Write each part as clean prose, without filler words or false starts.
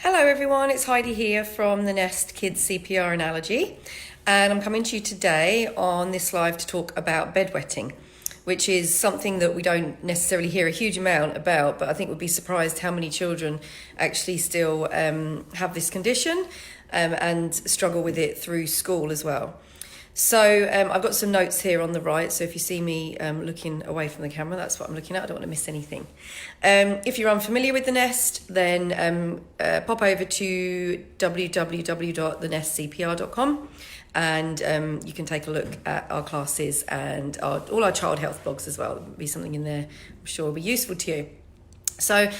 Hello everyone, it's Heidi here from the Nest Kids CPR and Allergy, and I'm coming to you today on this live to talk about bedwetting, which is something that we don't necessarily hear a huge amount about, but I think we'd be surprised how many children actually still have this condition and struggle with it through school as well. So I've got some notes here on the right, so if you see me looking away from the camera, that's what I'm looking at. I don't want to miss anything. If you're unfamiliar with the Nest, then pop over to www.thenestcpr.com and you can take a look at our classes and all our child health blogs as well. There'll be something in there I'm sure will be useful to you. So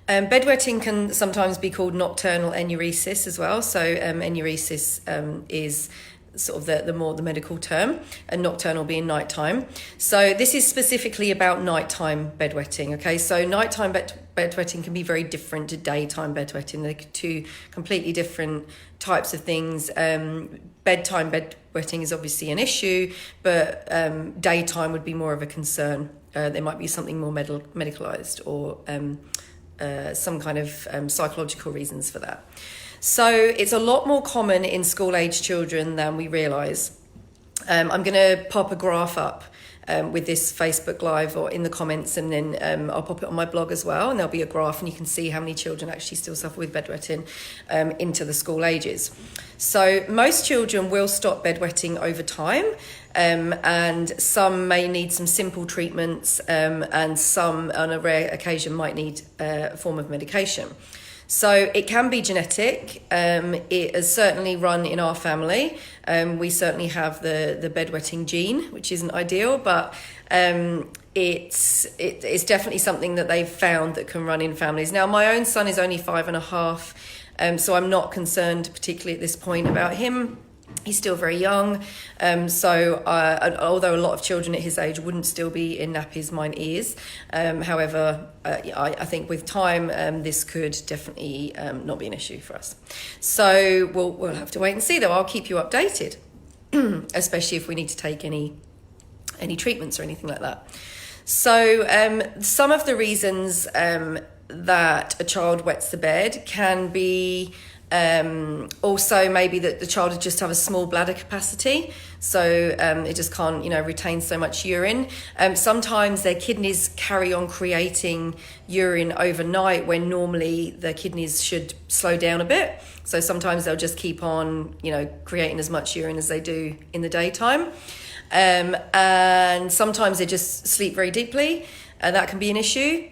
bedwetting can sometimes be called nocturnal enuresis as well. So enuresis is sort of the medical term, and nocturnal being nighttime. So this is specifically about nighttime bedwetting. Okay, so nighttime bedwetting can be very different to daytime bedwetting. They're two completely different types of things. Bedtime bedwetting is obviously an issue, but daytime would be more of a concern. There might be something more medicalized or some kind of psychological reasons for that. So it's a lot more common in school-age children than we realise. I'm going to pop a graph up with this Facebook Live or in the comments, and then I'll pop it on my blog as well, and there'll be a graph and you can see how many children actually still suffer with bedwetting into the school ages. So most children will stop bedwetting over time, and some may need some simple treatments, and some on a rare occasion might need a form of medication. So it can be genetic. It has certainly run in our family. We certainly have the bedwetting gene, which isn't ideal, but it's definitely something that they've found that can run in families. Now, my own son is only 5.5, so I'm not concerned particularly at this point about him. He's still very young, so although a lot of children at his age wouldn't still be in nappies, mine is. However, I think with time, this could definitely not be an issue for us. So we'll have to wait and see, though. I'll keep you updated, especially if we need to take any treatments or anything like that. So some of the reasons that a child wets the bed can be also maybe that the child just have a small bladder capacity, so it just can't retain so much urine. Sometimes their kidneys carry on creating urine overnight when normally the kidneys should slow down a bit, so sometimes they'll just keep on creating as much urine as they do in the daytime, and sometimes they just sleep very deeply, and that can be an issue.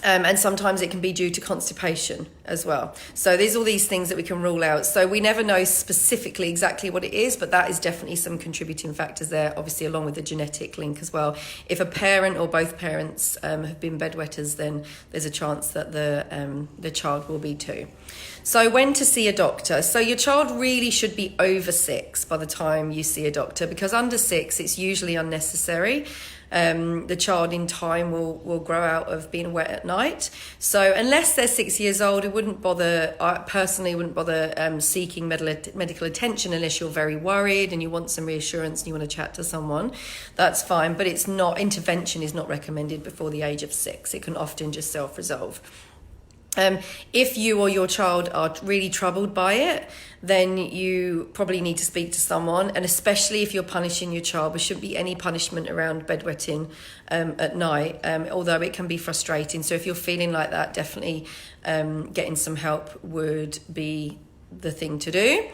And sometimes it can be due to constipation as well. So there's all these things that we can rule out. So we never know specifically exactly what it is, but that is definitely some contributing factors there, obviously along with the genetic link as well. If a parent or both parents have been bedwetters, then there's a chance that the child will be too. So when to see a doctor? So your child really should be over 6 by the time you see a doctor, because under 6 it's usually unnecessary. The child in time will grow out of being wet at night. So unless they're 6 years old, I personally wouldn't bother seeking medical attention unless you're very worried and you want some reassurance and you want to chat to someone. That's fine, but intervention is not recommended before the age of 6. It can often just self-resolve. If you or your child are really troubled by it, then you probably need to speak to someone, and especially if you're punishing your child, there shouldn't be any punishment around bedwetting at night, although it can be frustrating. So if you're feeling like that, definitely getting some help would be the thing to do.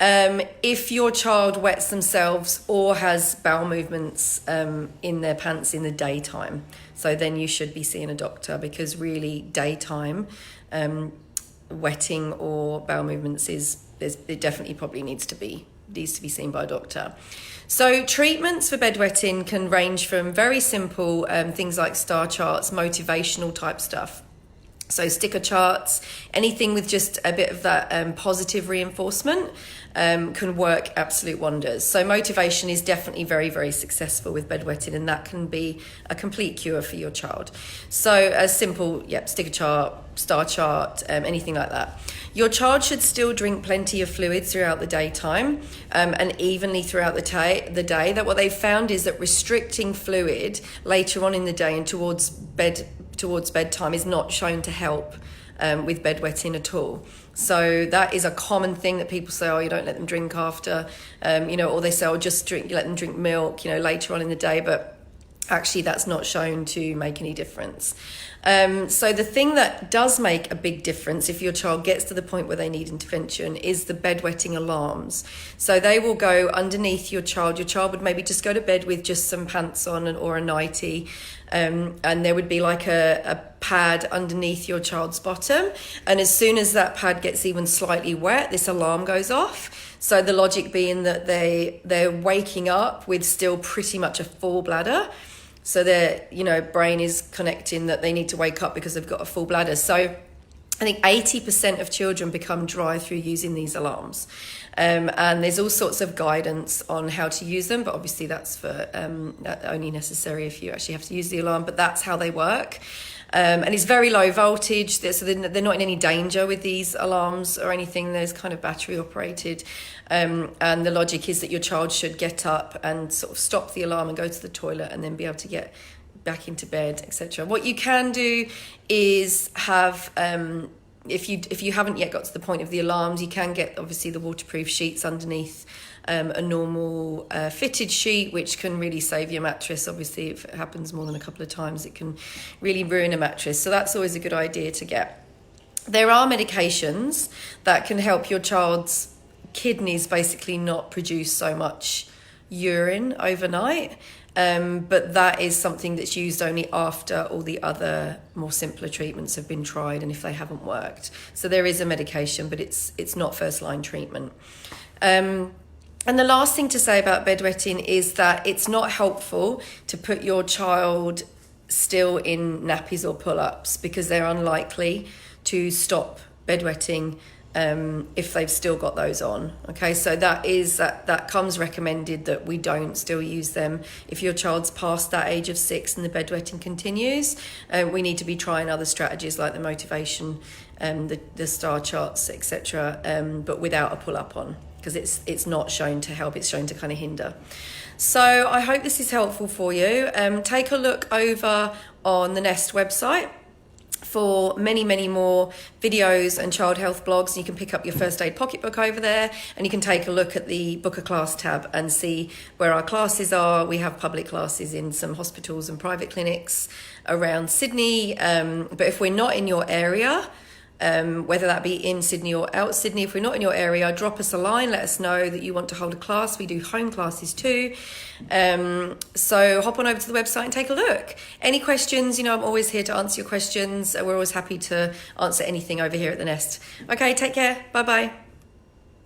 If your child wets themselves or has bowel movements in their pants in the daytime, so then you should be seeing a doctor, because really daytime wetting or bowel movements it definitely probably needs to be seen by a doctor. So treatments for bedwetting can range from very simple things like star charts, motivational type stuff. So sticker charts, anything with just a bit of that positive reinforcement can work absolute wonders. So motivation is definitely very, very successful with bedwetting, and that can be a complete cure for your child. So a simple, sticker chart, star chart, anything like that. Your child should still drink plenty of fluids throughout the daytime and evenly throughout the day. That what they've found is that restricting fluid later on in the day and towards bedtime is not shown to help with bedwetting at all. So that is a common thing that people say, oh, you don't let them drink after, or they say, oh, just let them drink milk, later on in the day. But actually, that's not shown to make any difference. So the thing that does make a big difference if your child gets to the point where they need intervention is the bedwetting alarms. So they will go underneath your child. Your child would maybe just go to bed with just some pants on or a nightie, and there would be like a pad underneath your child's bottom. And as soon as that pad gets even slightly wet, this alarm goes off. So the logic being that they're waking up with still pretty much a full bladder. So their, brain is connecting that they need to wake up because they've got a full bladder. So I think 80% of children become dry through using these alarms. And there's all sorts of guidance on how to use them, but obviously that's for only necessary if you actually have to use the alarm, but that's how they work. And it's very low voltage, so they're not in any danger with these alarms or anything. There's kind of battery operated. And the logic is that your child should get up and sort of stop the alarm and go to the toilet and then be able to get back into bed, etc. What you can do is have, if you haven't yet got to the point of the alarms, you can get obviously the waterproof sheets underneath a normal fitted sheet, which can really save your mattress. Obviously, if it happens more than a couple of times, it can really ruin a mattress. So that's always a good idea to get. There are medications that can help your child's kidneys basically not produce so much urine overnight. But that is something that's used only after all the other more simpler treatments have been tried and if they haven't worked. So there is a medication, but it's not first-line treatment. And the last thing to say about bedwetting is that it's not helpful to put your child still in nappies or pull-ups because they're unlikely to stop bedwetting if they've still got those on. Okay, so that comes recommended that we don't still use them. If your child's past that age of 6 and the bedwetting continues, we need to be trying other strategies like the motivation, the star charts, etc., but without a pull-up on, because it's not shown to help, it's shown to kind of hinder. So I hope this is helpful for you. Take a look over on the Nest website for many, many more videos and child health blogs. You can pick up your first aid pocketbook over there, and you can take a look at the book a class tab and see where our classes are. We have public classes in some hospitals and private clinics around Sydney, but if we're not in your area, whether that be in Sydney or out Sydney, if we're not in your area, drop us a line, let us know that you want to hold a class. We do home classes too. So hop on over to the website and take a look. Any questions, I'm always here to answer your questions. We're always happy to answer anything over here at the Nest. Okay, take care. Bye-bye.